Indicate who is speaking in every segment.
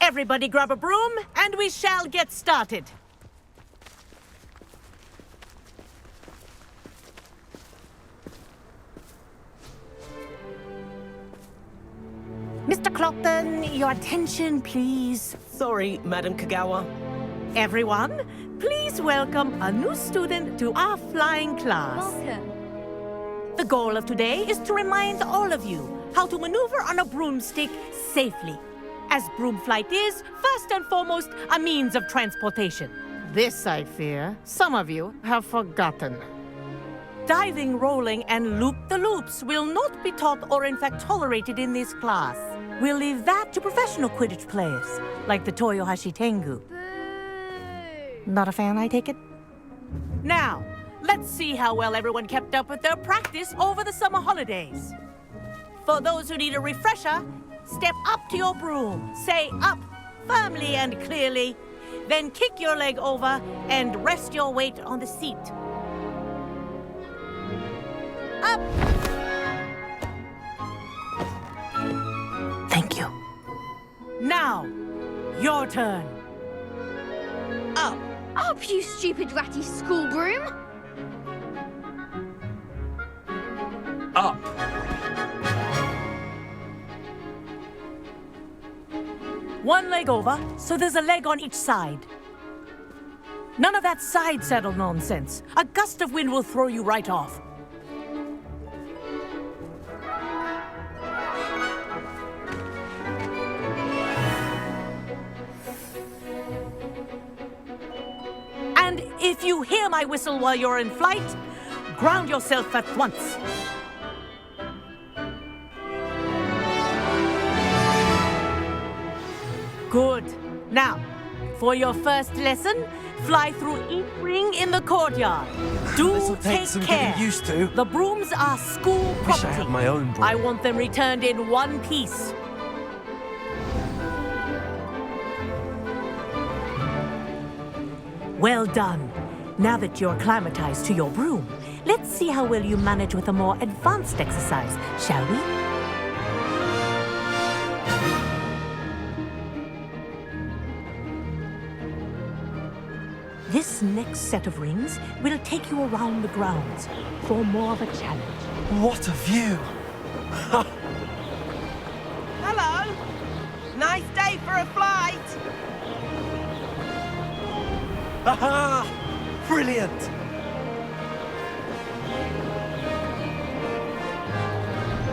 Speaker 1: Everybody grab a broom, and we shall get started. Mr. Clopton, your attention, please.
Speaker 2: Sorry, Madam Kagawa.
Speaker 1: Everyone, please welcome a new student to our flying class.
Speaker 3: Welcome.
Speaker 1: The goal of today is to remind all of you how to maneuver on a broomstick safely, as broom flight is, first and foremost, a means of transportation. This, I fear, some of you have forgotten. Diving, rolling, and loop-the-loops will not be taught or in fact tolerated in this class. We'll leave that to professional Quidditch players, like the Toyohashi Tengu.
Speaker 3: Boo!
Speaker 1: Not a fan, I take it? Now, let's see how well everyone kept up with their practice over the summer holidays. For those who need a refresher, step up to your broom, say up firmly and clearly, then kick your leg over and rest your weight on the seat. Up! Thank you. Now, your turn.
Speaker 2: Up.
Speaker 3: Up, you stupid ratty school broom!
Speaker 2: Up.
Speaker 1: One leg over, so there's a leg on each side. None of that side saddle nonsense. A gust of wind will throw you right off. And if you hear my whistle while you're in flight, ground yourself at once. Good. Now, for your first lesson, fly through each ring in the courtyard. Do
Speaker 4: This'll take
Speaker 1: take
Speaker 4: some
Speaker 1: care.
Speaker 4: getting used to.
Speaker 1: The brooms are school
Speaker 4: Wish
Speaker 1: property.
Speaker 4: I had my own broom.
Speaker 1: I want them returned in one piece. Well done. Now that you're acclimatized to your broom, let's see how well you manage with a more advanced exercise, shall we? This next set of rings will take you around the grounds for more of a challenge.
Speaker 4: What a view!
Speaker 2: Hello. Nice day for a flight.
Speaker 4: Aha! Brilliant!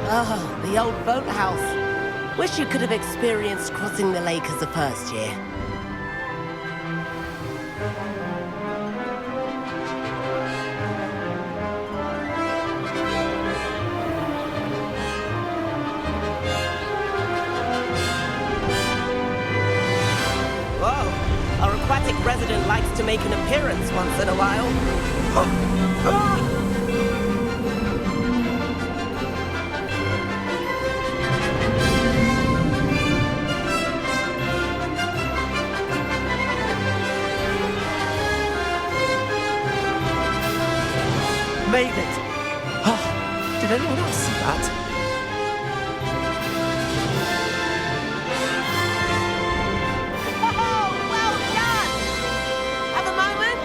Speaker 2: Ah, the old boathouse. Wish you could have experienced crossing the lake as a first year. Whoa, our aquatic resident likes to make an appearance once in a while.
Speaker 4: Made it! Oh, did anyone else see that?
Speaker 2: Oh, well done! Have a moment?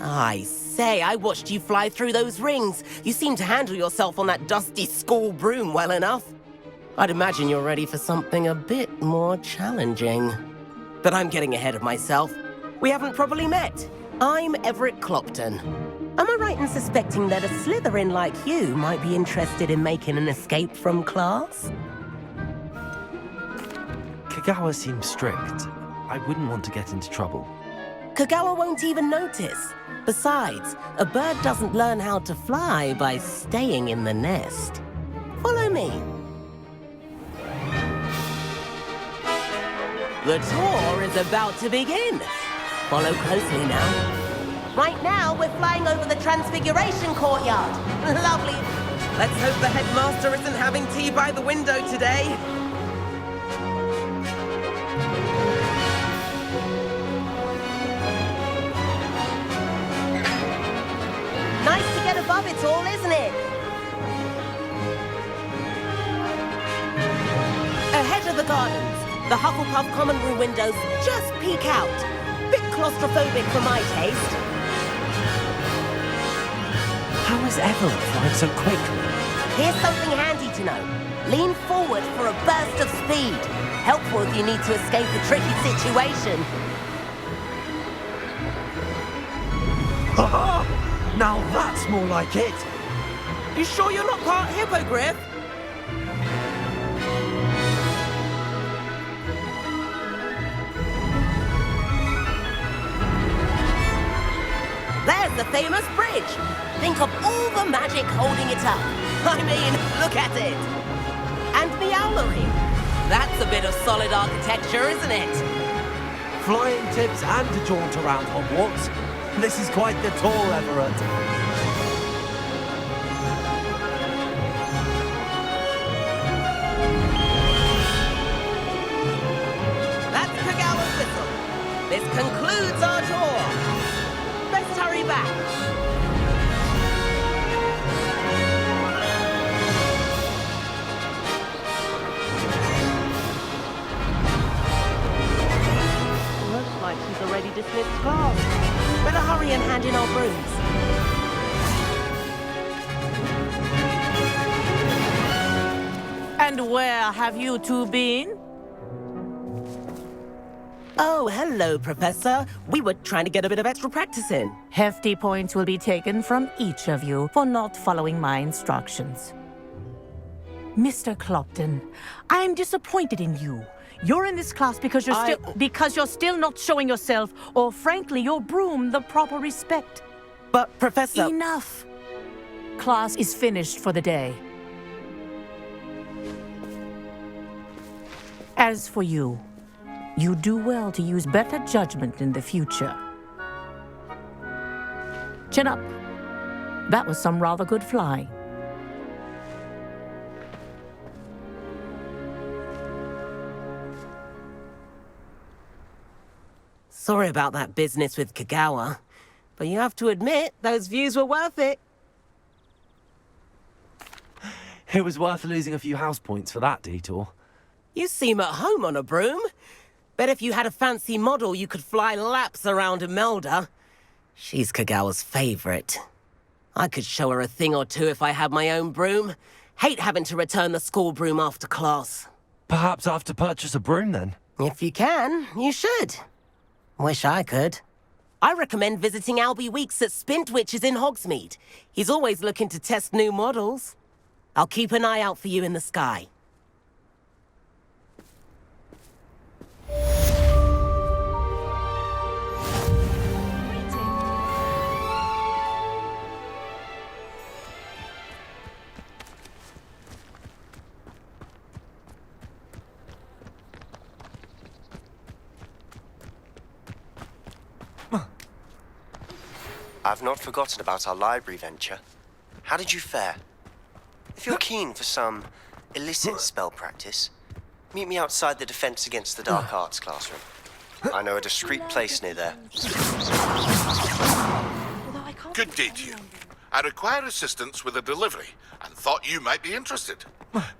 Speaker 2: I say, I watched you fly through those rings. You seem to handle yourself on that dusty school broom well enough. I'd imagine you're ready for something a bit more challenging. But I'm getting ahead of myself. We haven't properly met. I'm Everett Clopton. Am I right in suspecting that a Slytherin like you might be interested in making an escape from class?
Speaker 4: Kagawa seems strict. I wouldn't want to get into trouble.
Speaker 2: Kagawa won't even notice. Besides, a bird doesn't learn how to fly by staying in the nest. Follow me. The tour is about to begin. Follow closely now. Right now, we're flying over the Transfiguration Courtyard. Lovely. Let's hope the headmaster isn't having tea by the window today. Nice to get a above it all, isn't it? Ahead of the gardens, the Hufflepuff common room windows just peek out. Bit claustrophobic for my taste.
Speaker 4: How is Evelyn flying so quickly?
Speaker 2: Here's something handy to know. Lean forward for a burst of speed. Helpful if you need to escape a tricky situation.
Speaker 4: Ha-ha! Now that's more like it!
Speaker 2: You sure you're not part hippogriff? There's the famous bridge. Think of all the magic holding it up. I mean, look at it. And the owlery. That's a bit of solid architecture, isn't it?
Speaker 4: Flying tips and a jaunt around Hogwarts. This is quite the tour, Everett.
Speaker 2: That's Kagawa's whistle. This concludes our tour. Let's hurry back. Looks like she's already dismissed class. Better hurry and hand in our brooms.
Speaker 1: And where have you two been?
Speaker 2: Oh, hello, Professor. We were trying to get a bit of extra practice in.
Speaker 1: Hefty points will be taken from each of you for not following my instructions. Mr. Clopton, I'm disappointed in you. You're in this class because you're still not showing yourself, or frankly, your broom the proper respect.
Speaker 2: But, Professor...
Speaker 1: Enough. Class is finished for the day. As for you, you do well to use better judgment in the future. Chin up. That was some rather good flying.
Speaker 2: Sorry about that business with Kagawa, but you have to admit, those views were worth it.
Speaker 4: It was worth losing a few house points for that detour.
Speaker 2: You seem at home on a broom. Bet if you had a fancy model, you could fly laps around Imelda. She's Kagawa's favorite. I could show her a thing or two if I had my own broom. Hate having to return the school broom after class.
Speaker 4: Perhaps I have to purchase a broom then?
Speaker 2: If you can, you should. Wish I could. I recommend visiting Albie Weeks at Spintwitches in Hogsmeade. He's always looking to test new models. I'll keep an eye out for you in the sky.
Speaker 5: I've not forgotten about our library venture. How did you fare? If you're keen for some illicit spell practice, meet me outside the Defense Against the Dark Arts classroom. I know a discreet place near there.
Speaker 6: Good day to you. I require assistance with a delivery and thought you might be interested.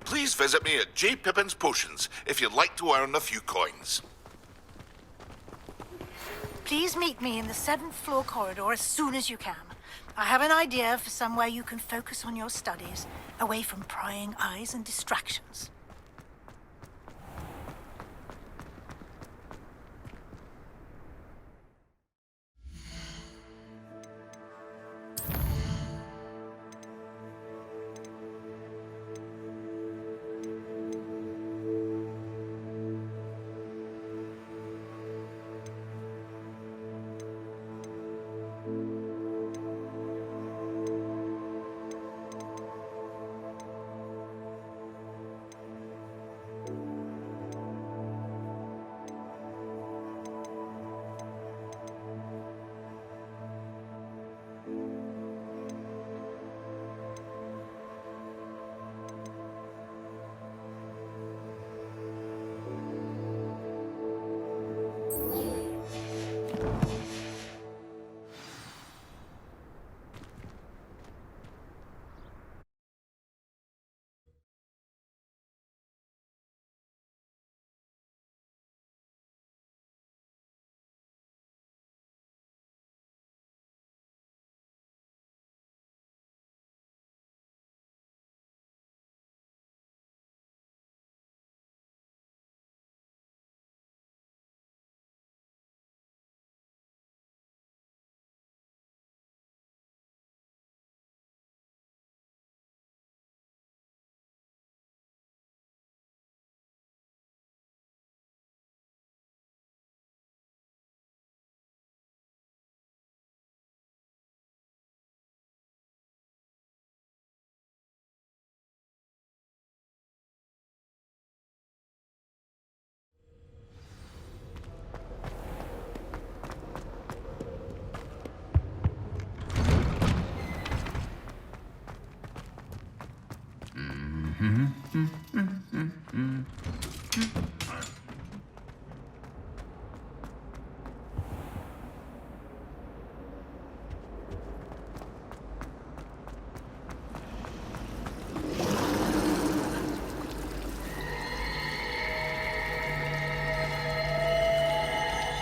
Speaker 6: Please visit me at J. Pippin's Potions if you'd like to earn a few coins.
Speaker 7: Please meet me in the 7th floor corridor as soon as you can. I have an idea for somewhere you can focus on your studies, away from prying eyes and distractions.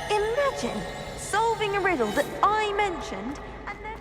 Speaker 8: Imagine solving a riddle that I mentioned and then...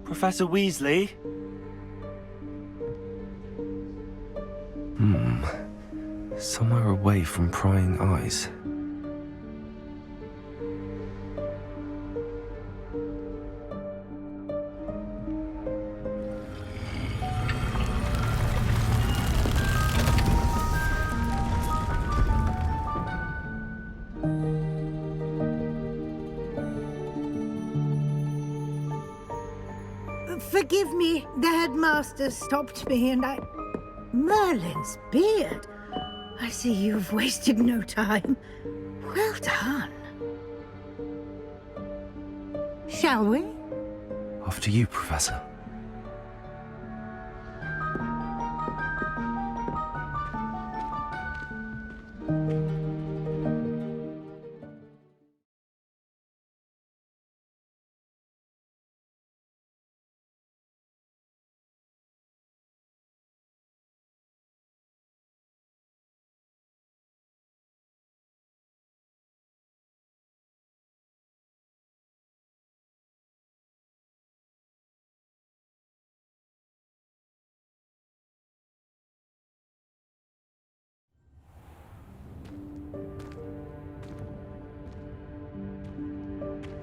Speaker 4: Professor Weasley?
Speaker 9: Somewhere away from prying eyes.
Speaker 7: Forgive me, the headmaster stopped me and I... Merlin's beard. I see you've wasted no time. Well done. Shall we?
Speaker 9: After you, Professor.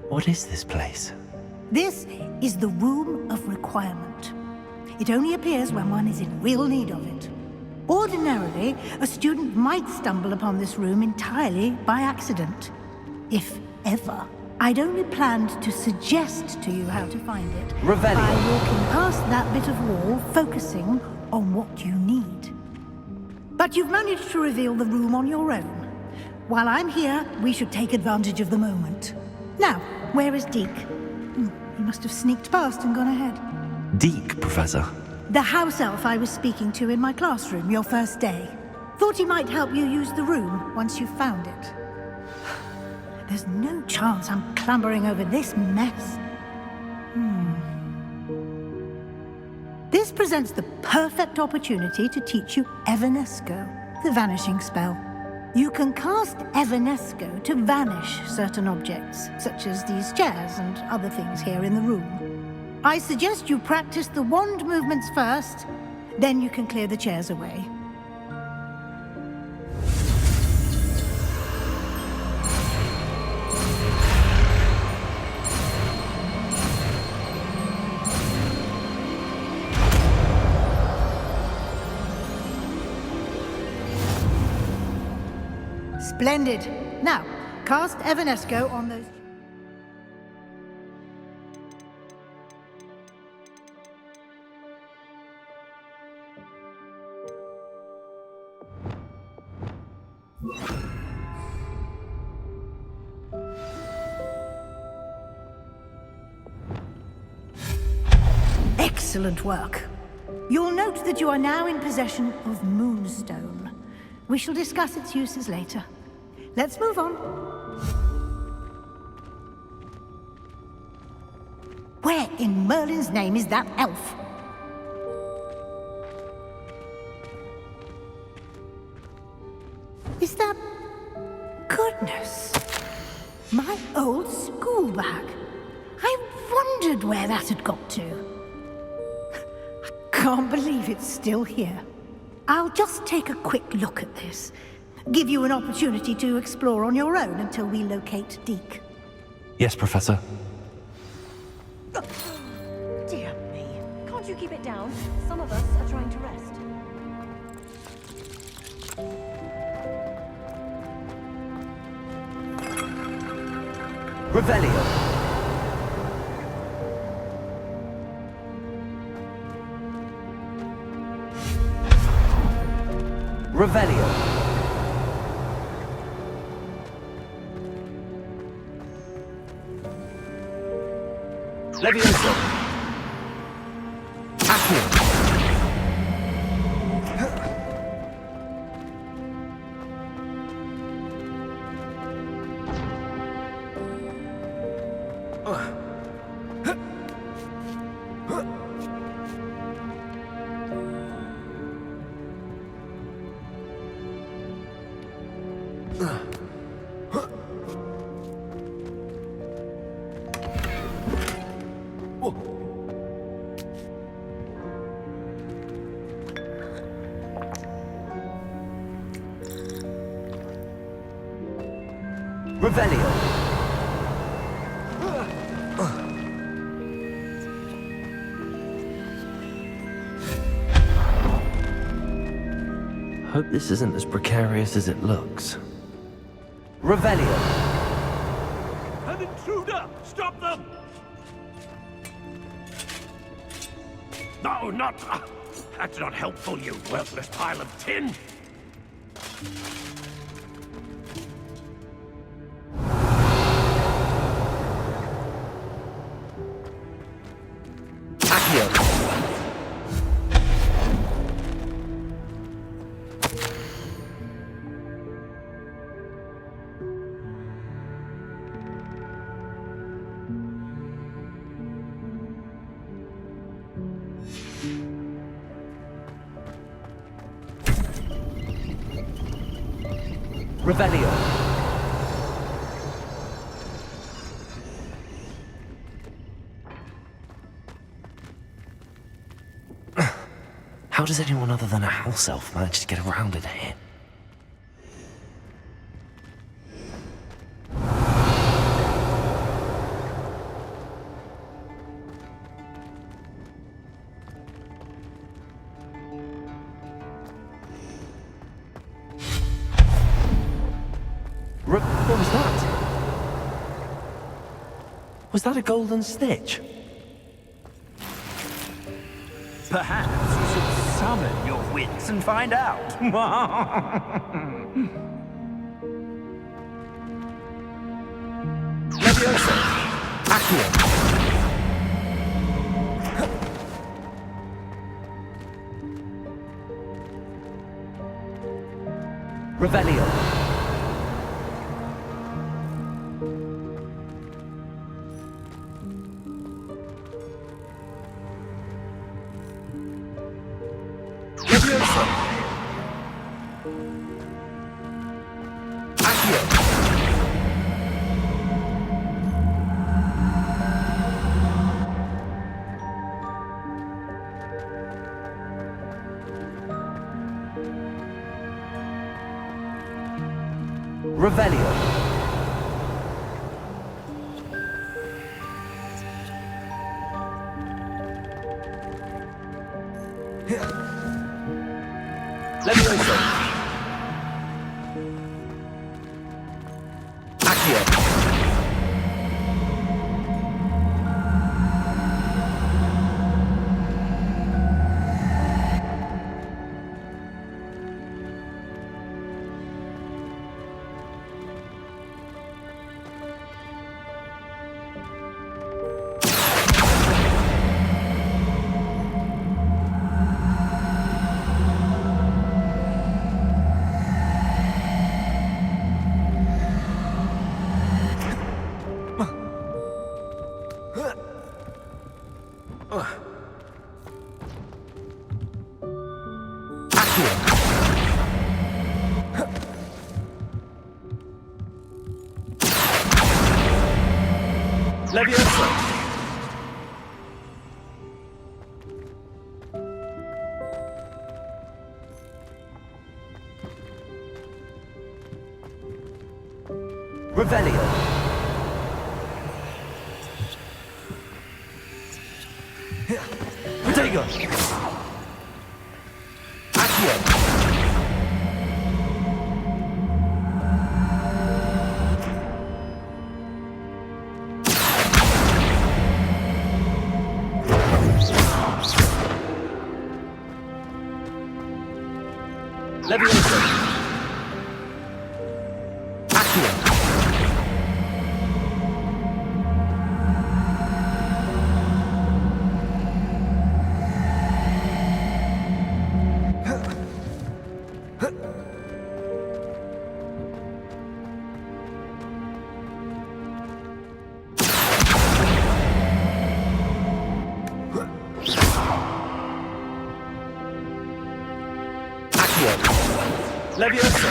Speaker 9: What is this place?
Speaker 7: This is the Room of Requirement. It only appears when one is in real need of it. Ordinarily, a student might stumble upon this room entirely by accident. If ever. I'd only planned to suggest to you how to find it by walking past that bit of wall, focusing on what you need. But you've managed to reveal the room on your own. While I'm here, we should take advantage of the moment. Now, where is Deke? He must have sneaked past and gone ahead.
Speaker 9: Deke, Professor.
Speaker 7: The house elf I was speaking to in my classroom your first day. Thought he might help you use the room once you found it. There's no chance I'm clambering over this mess. This presents the perfect opportunity to teach you Evanesco, the vanishing spell. You can cast Evanesco to vanish certain objects, such as these chairs and other things here in the room. I suggest you practice the wand movements first, then you can clear the chairs away. Splendid. Now, cast Evanesco on those... Excellent work. You'll note that you are now in possession of Moonstone. We shall discuss its uses later. Let's move on. Where in Merlin's name is that elf? Is that... Goodness! My old school bag. I wondered where that had got to. I can't believe it's still here. I'll just take a quick look at this. Give you an opportunity to explore on your own until we locate Deke.
Speaker 9: Yes, Professor.
Speaker 8: Dear me. Can't you keep it down? Some of us are trying to rest.
Speaker 4: Revelio. Revelio. Levioso. Accio. Revelio.
Speaker 9: Hope this isn't as precarious as it looks.
Speaker 4: Revelio.
Speaker 10: An intruder! Stop them! No, not... that's not helpful, you worthless pile of tin!
Speaker 4: Revelio.
Speaker 9: How does anyone other than a house elf manage to get around in here?
Speaker 4: What was that?
Speaker 9: Was that a golden snitch?
Speaker 10: Perhaps you should summon your wits and find out.
Speaker 4: Levioso. Accio. Revelio. Levioso. Accio. Revelio. Levioso. Accio. Leviosa! Revelio! Protego! Accio! Leviosa! Accio! Leviosa!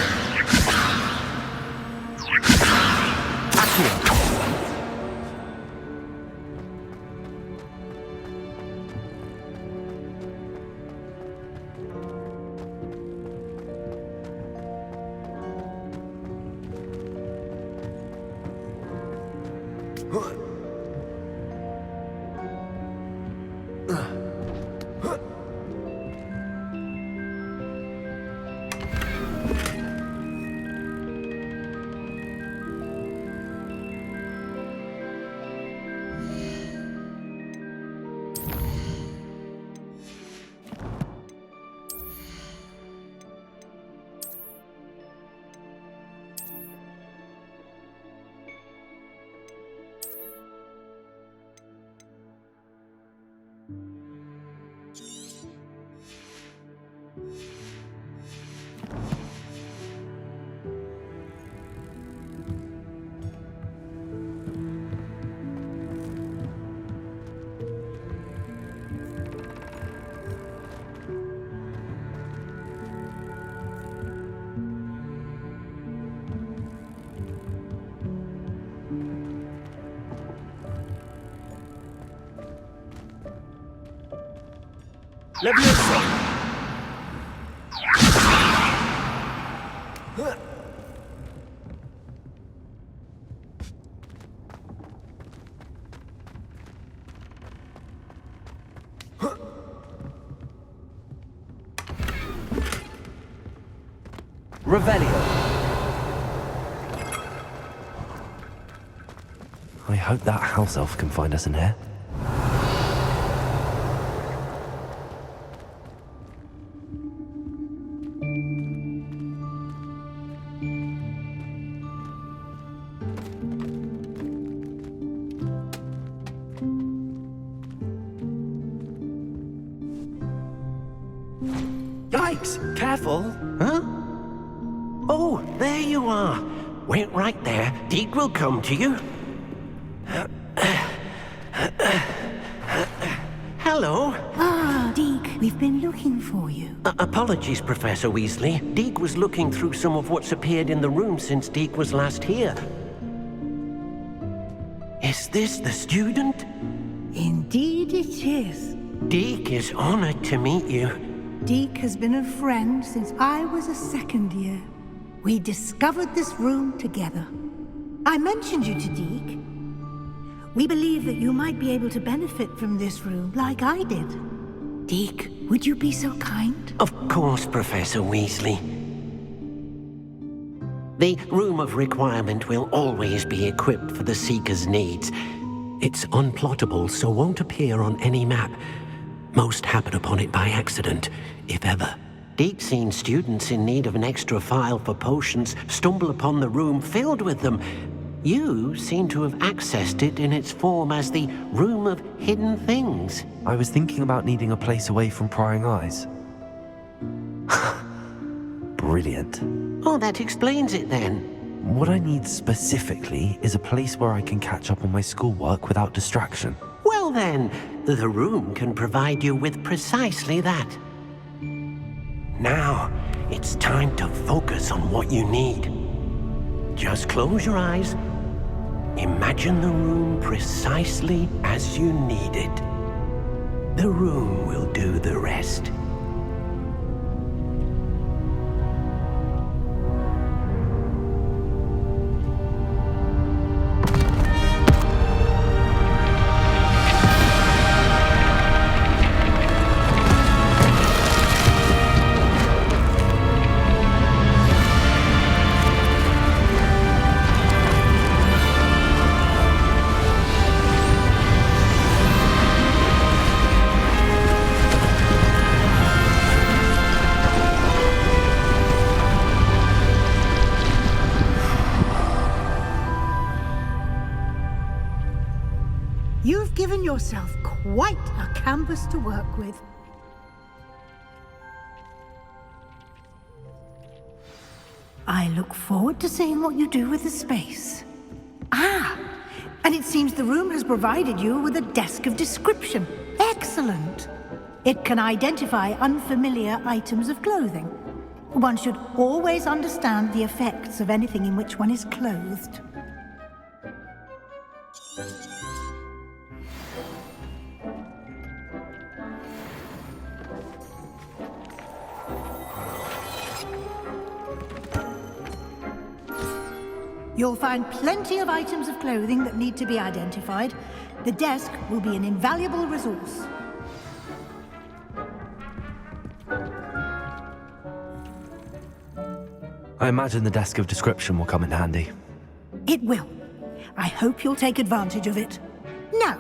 Speaker 4: Accio! Leviosa! Revelio!
Speaker 9: I hope that house elf can find us in here.
Speaker 11: Yikes! Careful! Huh? Oh, there you are. Wait right there. Deke will come to you. Hello.
Speaker 7: Ah, Deke, we've been looking for you.
Speaker 11: Apologies, Professor Weasley. Deke was looking through some of what's appeared in the room since Deke was last here. Is this the student?
Speaker 7: Indeed it is.
Speaker 11: Deke is honored to meet you.
Speaker 7: Deke has been a friend since I was a second year. We discovered this room together. I mentioned you to Deke. We believe that you might be able to benefit from this room like I did. Deke, would you be so kind?
Speaker 11: Of course, Professor Weasley. The Room of Requirement will always be equipped for the Seeker's needs. It's unplottable, so won't appear on any map. Most happen upon it by accident, if ever. Deke's seen students in need of an extra file for potions stumble upon the room filled with them. You seem to have accessed it in its form as the Room of Hidden Things.
Speaker 9: I was thinking about needing a place away from prying eyes. Brilliant.
Speaker 11: Oh, that explains it then.
Speaker 9: What I need specifically is a place where I can catch up on my schoolwork without distraction.
Speaker 11: Well then, the room can provide you with precisely that. Now, it's time to focus on what you need. Just close your eyes Imagine the room precisely as you need it. The room will do the rest.
Speaker 7: You've given yourself quite a canvas to work with. I look forward to seeing what you do with the space. Ah, and it seems the room has provided you with a desk of description. Excellent. It can identify unfamiliar items of clothing. One should always understand the effects of anything in which one is clothed. You'll find plenty of items of clothing that need to be identified. The desk will be an invaluable resource.
Speaker 9: I imagine the desk of description will come in handy.
Speaker 7: It will. I hope you'll take advantage of it. Now,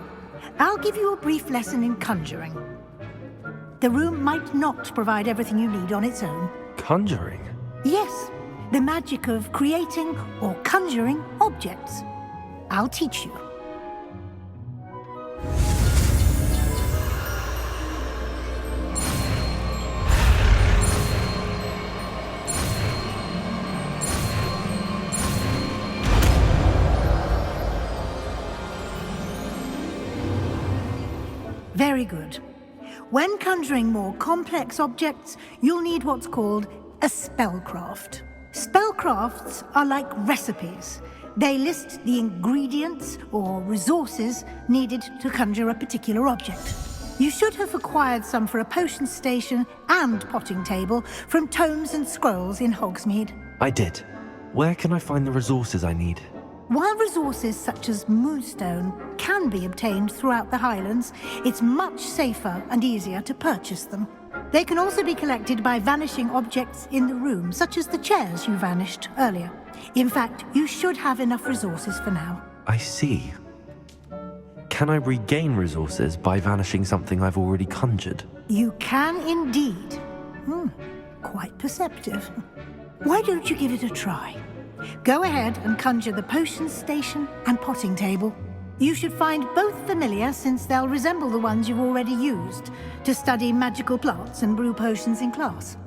Speaker 7: I'll give you a brief lesson in conjuring. The room might not provide everything you need on its own.
Speaker 9: Conjuring?
Speaker 7: Yes, the magic of creating or conjuring objects. I'll teach you. Very good. When conjuring more complex objects, you'll need what's called a spellcraft. Spellcrafts are like recipes. They list the ingredients or resources needed to conjure a particular object. You should have acquired some for a potion station and potting table from tomes and scrolls in Hogsmeade.
Speaker 9: I did. Where can I find the resources I need?
Speaker 7: While resources such as moonstone can be obtained throughout the Highlands, it's much safer and easier to purchase them. They can also be collected by vanishing objects in the room, such as the chairs you vanished earlier. In fact, you should have enough resources for now.
Speaker 9: I see. Can I regain resources by vanishing something I've already conjured?
Speaker 7: You can indeed. Quite perceptive. Why don't you give it a try? Go ahead and conjure the potion station and potting table. You should find both familiar, since they'll resemble the ones you've already used to study magical plants and brew potions in class.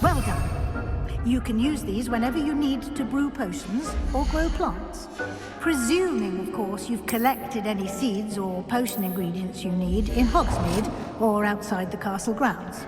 Speaker 7: Well done. You can use these whenever you need to brew potions or grow plants. Presuming, of course, you've collected any seeds or potion ingredients you need in Hogsmeade or outside the castle grounds.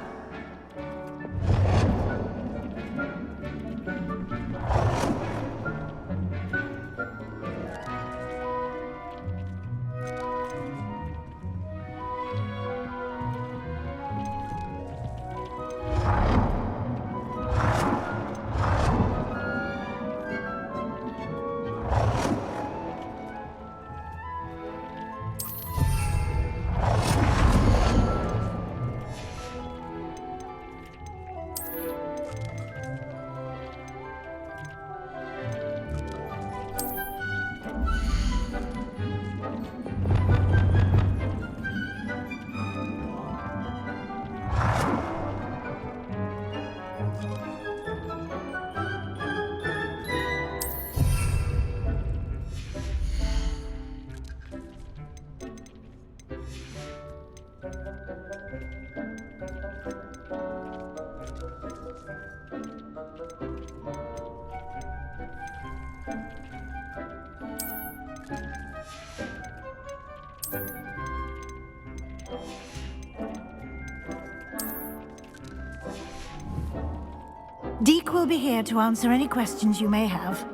Speaker 7: Deke will be here to answer any questions you may have.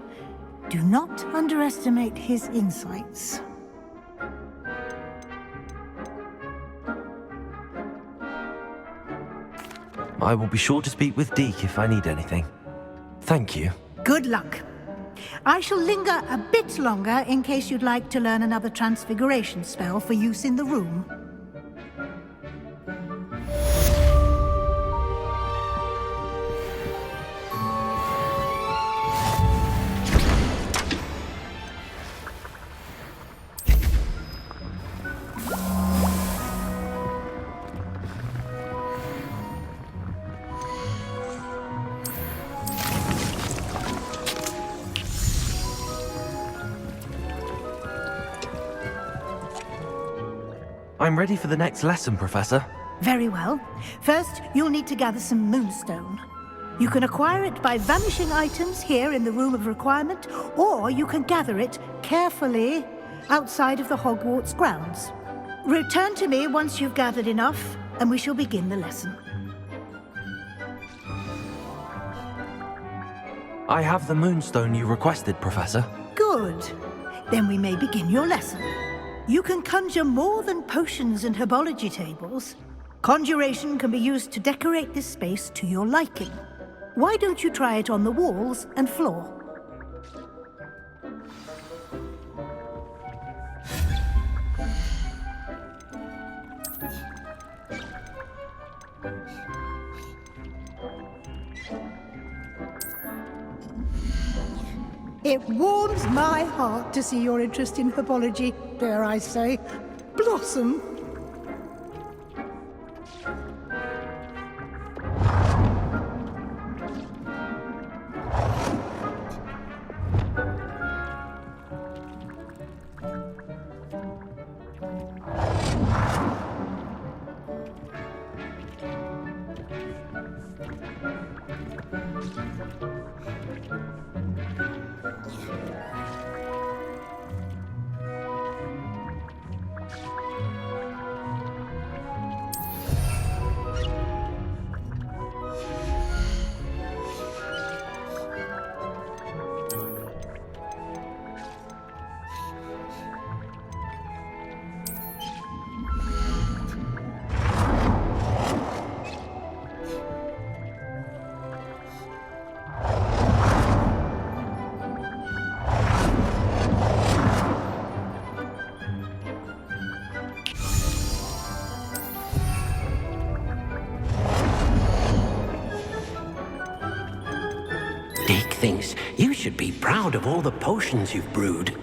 Speaker 7: Do not underestimate his insights.
Speaker 9: I will be sure to speak with Deke if I need anything. Thank you.
Speaker 7: Good luck. I shall linger a bit longer in case you'd like to learn another transfiguration spell for use in the room.
Speaker 9: I'm ready for the next lesson, Professor.
Speaker 7: Very well. First, you'll need to gather some moonstone. You can acquire it by vanishing items here in the Room of Requirement, or you can gather it carefully outside of the Hogwarts grounds. Return to me once you've gathered enough, and we shall begin the lesson.
Speaker 9: I have the moonstone you requested, Professor.
Speaker 7: Good. Then we may begin your lesson. You can conjure more than potions and herbology tables. Conjuration can be used to decorate this space to your liking. Why don't you try it on the walls and floor? It warms my heart to see your interest in herbology, dare I say, blossom.
Speaker 11: Dick thinks you should be proud of all the potions you've brewed.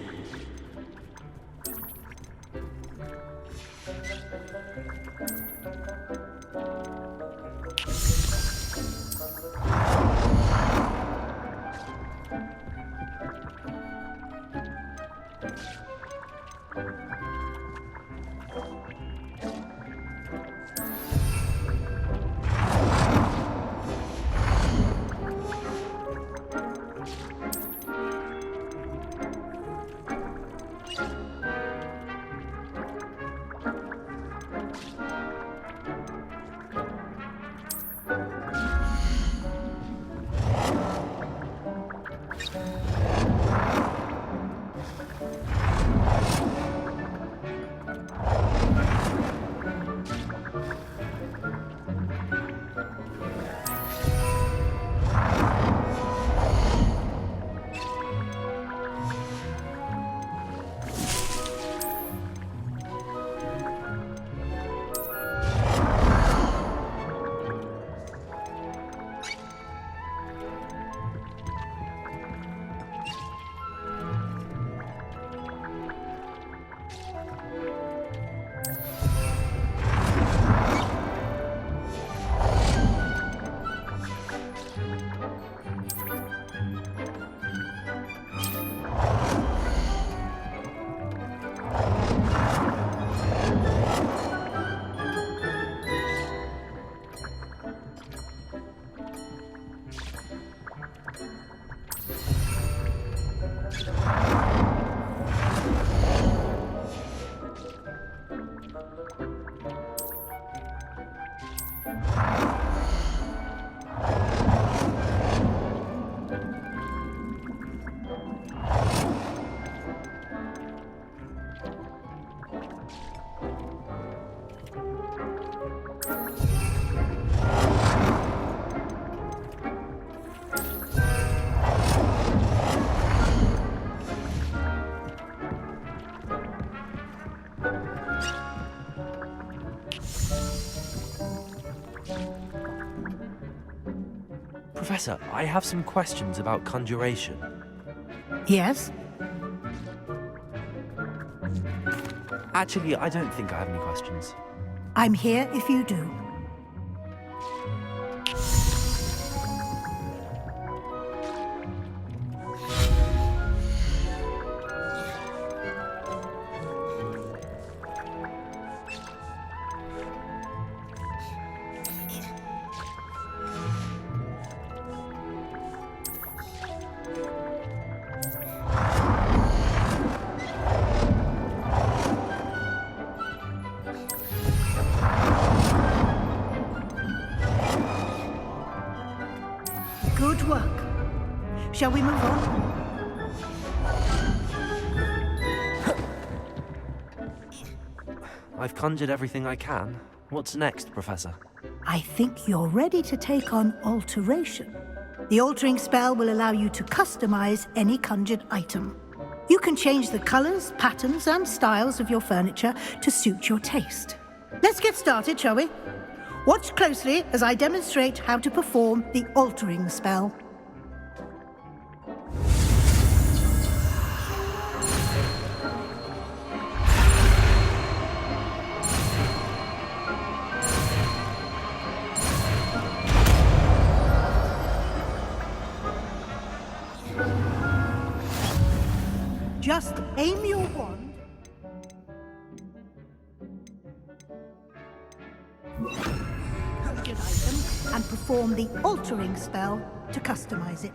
Speaker 9: Professor, I have some questions about conjuration.
Speaker 7: Yes?
Speaker 9: Actually, I don't think I have any questions.
Speaker 7: I'm here if you do. Good work. Shall we move on?
Speaker 9: I've conjured everything I can. What's next, Professor?
Speaker 7: I think you're ready to take on alteration. The altering spell will allow you to customize any conjured item. You can change the colors, patterns, and styles of your furniture to suit your taste. Let's get started, shall we? Watch closely as I demonstrate how to perform the altering spell. Just aim your wand. Conjured item and perform the altering spell to customize it.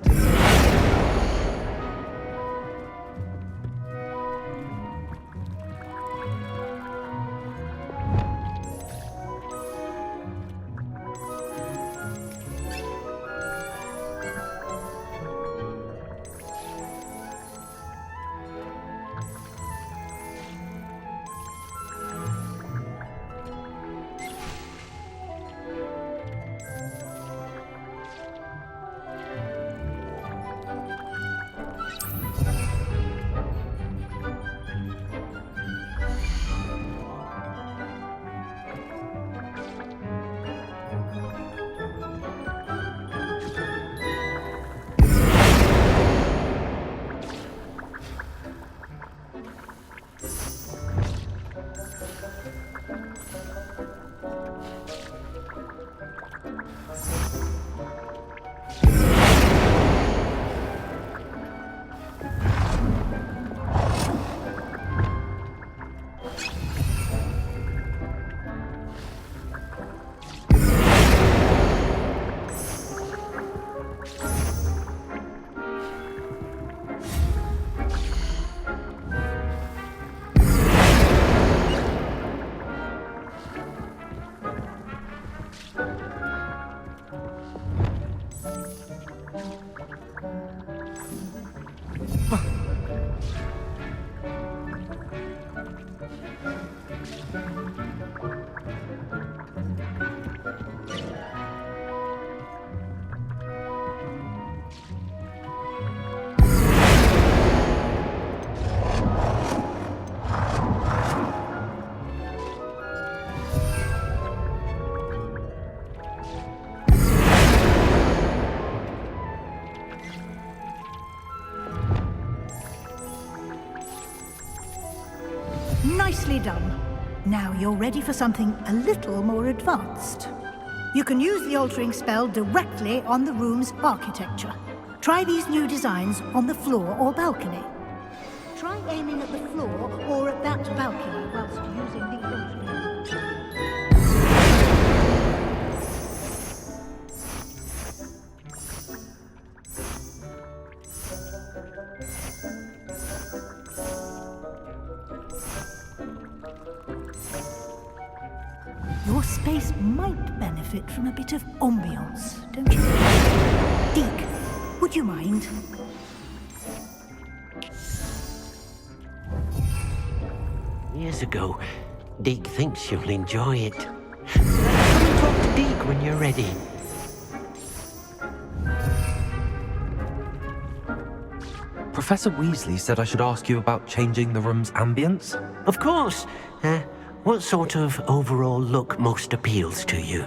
Speaker 7: Nicely done. Now you're ready for something a little more advanced. You can use the altering spell directly on the room's architecture. Try these new designs on the floor or balcony. Try aiming at the floor or at that balcony whilst using the altering. Your space might benefit from a bit of ambiance, don't you? Deke, would you mind?
Speaker 11: Years ago, Deke thinks you'll enjoy it. Come and talk to Deke when you're ready.
Speaker 9: Professor Weasley said I should ask you about changing the room's ambience.
Speaker 11: Of course. What sort of overall look most appeals to you?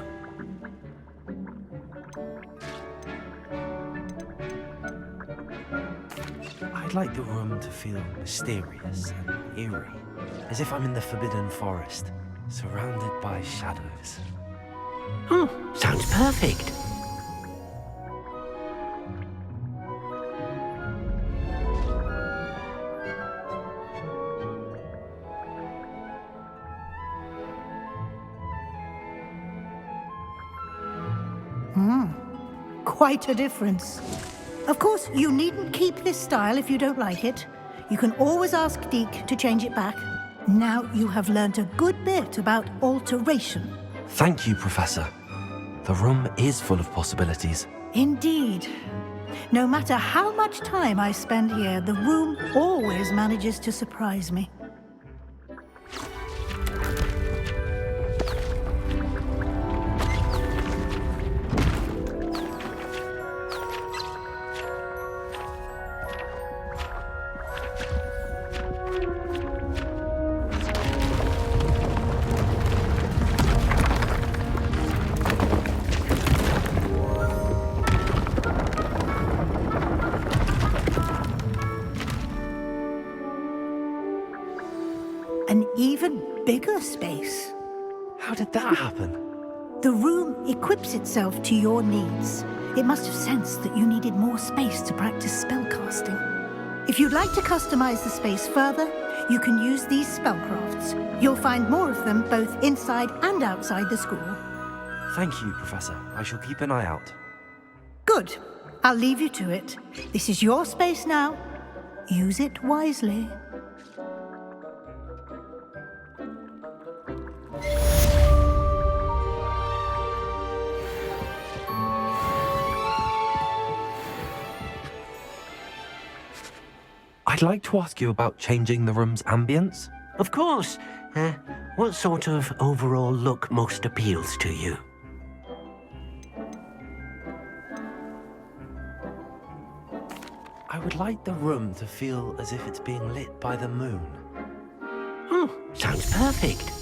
Speaker 9: I'd like the room to feel mysterious and eerie, as if I'm in the Forbidden Forest, surrounded by shadows.
Speaker 11: Sounds perfect.
Speaker 7: Quite a difference. Of course, you needn't keep this style if you don't like it. You can always ask Deke to change it back. Now you have learnt a good bit about alteration.
Speaker 9: Thank you, Professor. The room is full of possibilities.
Speaker 7: Indeed. No matter how much time I spend here, the room always manages to surprise me. An even bigger space.
Speaker 9: How did that happen?
Speaker 7: The room equips itself to your needs. It must have sensed that you needed more space to practice spellcasting. If you'd like to customize the space further, you can use these spellcrafts. You'll find more of them both inside and outside the school.
Speaker 9: Thank you, Professor. I shall keep an eye out.
Speaker 7: Good. I'll leave you to it. This is your space now. Use it wisely.
Speaker 9: I'd like to ask you about changing the room's ambience.
Speaker 11: Of course. What sort of overall look most appeals to you?
Speaker 9: I would like the room to feel as if it's being lit by the moon.
Speaker 11: Sounds perfect.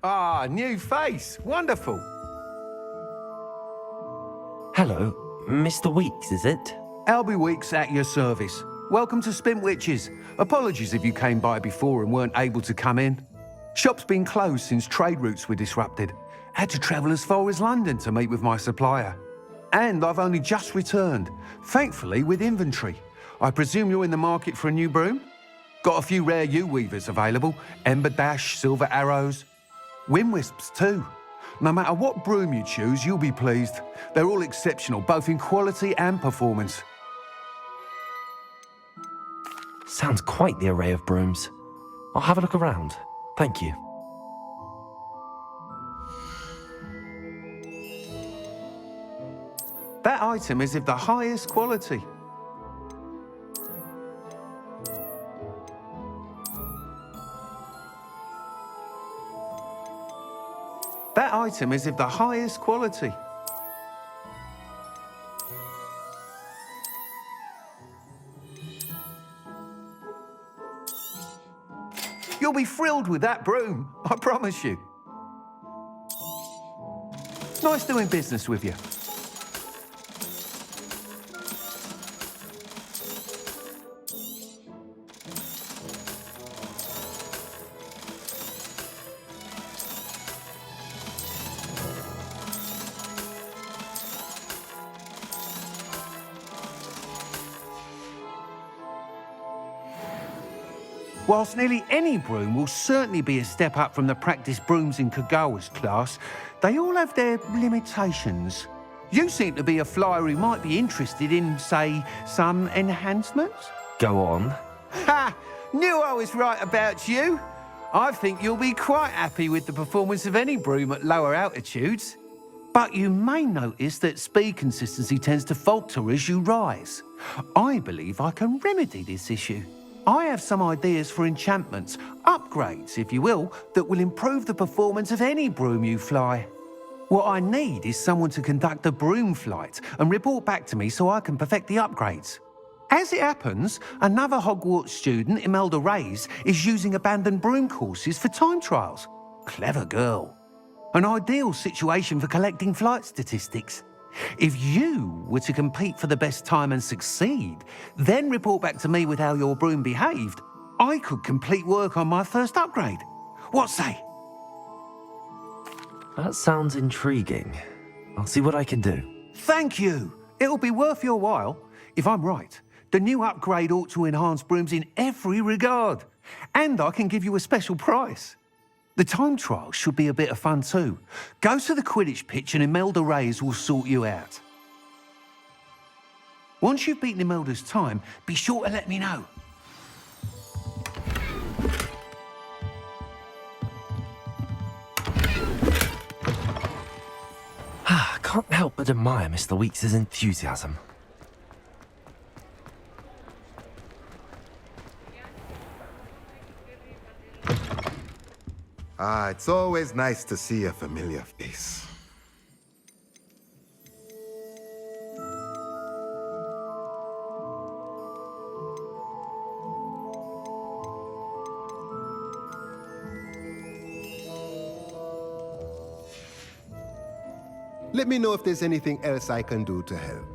Speaker 12: Ah, new face. Wonderful.
Speaker 9: Hello, Mr. Weeks, is it?
Speaker 12: Albie Weeks at your service. Welcome to Spintwitches. Apologies if you came by before and weren't able to come in. Shop's been closed since trade routes were disrupted. Had to travel as far as London to meet with my supplier. And I've only just returned, thankfully with inventory. I presume you're in the market for a new broom? Got a few rare U-weavers available. Ember Dash, Silver Arrows. Wind Wisps too. No matter what broom you choose, you'll be pleased. They're all exceptional, both in quality and performance.
Speaker 9: Sounds quite the array of brooms. I'll have a look around. Thank you.
Speaker 12: That item is of the highest quality. That item is of the highest quality. You'll be thrilled with that broom, I promise you. Nice doing business with you. Whilst nearly any broom will certainly be a step up from the practice brooms in Kagawa's class, they all have their limitations. You seem to be a flyer who might be interested in, say, some enhancements?
Speaker 9: Go on.
Speaker 12: Ha! Knew I was right about you. I think you'll be quite happy with the performance of any broom at lower altitudes. But you may notice that speed consistency tends to falter as you rise. I believe I can remedy this issue. I have some ideas for enchantments, upgrades, if you will, that will improve the performance of any broom you fly. What I need is someone to conduct a broom flight and report back to me so I can perfect the upgrades. As it happens, another Hogwarts student, Imelda Reyes, is using abandoned broom courses for time trials. Clever girl. An ideal situation for collecting flight statistics. If you were to compete for the best time and succeed, then report back to me with how your broom behaved, I could complete work on my first upgrade. What say?
Speaker 9: That sounds intriguing. I'll see what I can do.
Speaker 12: Thank you. It'll be worth your while. If I'm right, the new upgrade ought to enhance brooms in every regard. And I can give you a special price. The time trial should be a bit of fun too. Go to the Quidditch pitch and Imelda Reyes will sort you out. Once you've beaten Imelda's time, be sure to let me know.
Speaker 9: Can't help but admire Mr. Weeks' enthusiasm.
Speaker 13: Ah, it's always nice to see a familiar face. Let me know if there's anything else I can do to help.